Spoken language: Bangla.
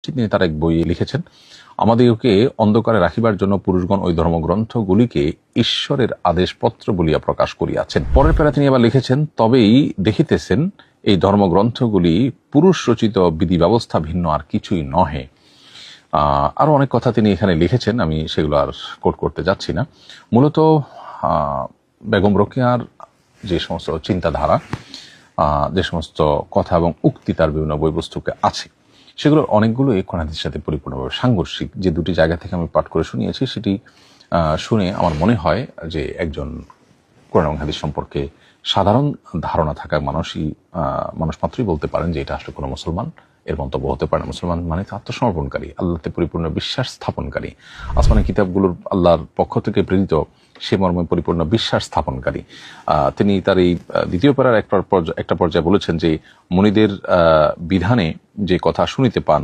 তিনি তার এক বইয়ে লিখেছেন, আমাদিগকে অন্ধকারে রাখিবার জন্য পুরুষগণ ওই ধর্মগ্রন্থগুলিকে ঈশ্বরের আদেশপত্র বলিয়া প্রকাশ করিয়াছেন। পরের প্যারা তিনি আবার লিখেছেন, তবেই দেখিতেছেন এই ধর্মগ্রন্থগুলি পুরুষ রচিত বিধি ব্যবস্থা ভিন্ন আর কিছুই নহে। আরো অনেক কথা তিনি এখানে লিখেছেন, আমি সেগুলো আর কোট করতে যাচ্ছি না। মূলত বেগম রোকেয়ার যে সমস্ত চিন্তাধারা, যে সমস্ত কথা এবং উক্তি তার বিভিন্ন বইবস্তুকে আছে, সেগুলোর অনেকগুলো এই কোরআন হাদিসের সাথে পরিপূর্ণভাবে সাংঘর্ষিক। যে দুটি জায়গা থেকে আমি পাঠ করে শুনিয়েছি, সেটি শুনে আমার মনে হয় যে একজন কোরআন এবং হাদিস সম্পর্কে সাধারণ ধারণা থাকা মানুষ মাত্রই বলতে পারেন যে এটা আসলে কোনো মুসলমান এর মন্তব্য হতে পারে না। মুসলমান মানে আত্মসমর্পণকারী, আল্লাহতে পরিপূর্ণ বিশ্বাস স্থাপনকারী, আসমানি কিতাবগুলোর আল্লাহর পক্ষ থেকে প্রেরিত সে মর্মে পরিপূর্ণ বিশ্বাস স্থাপনকারী। তিনি তার এই দ্বিতীয় পারার একটা পর্যায়ে বলেছেন যে মুনিদের বিধানে যে কথা শুনিতে পান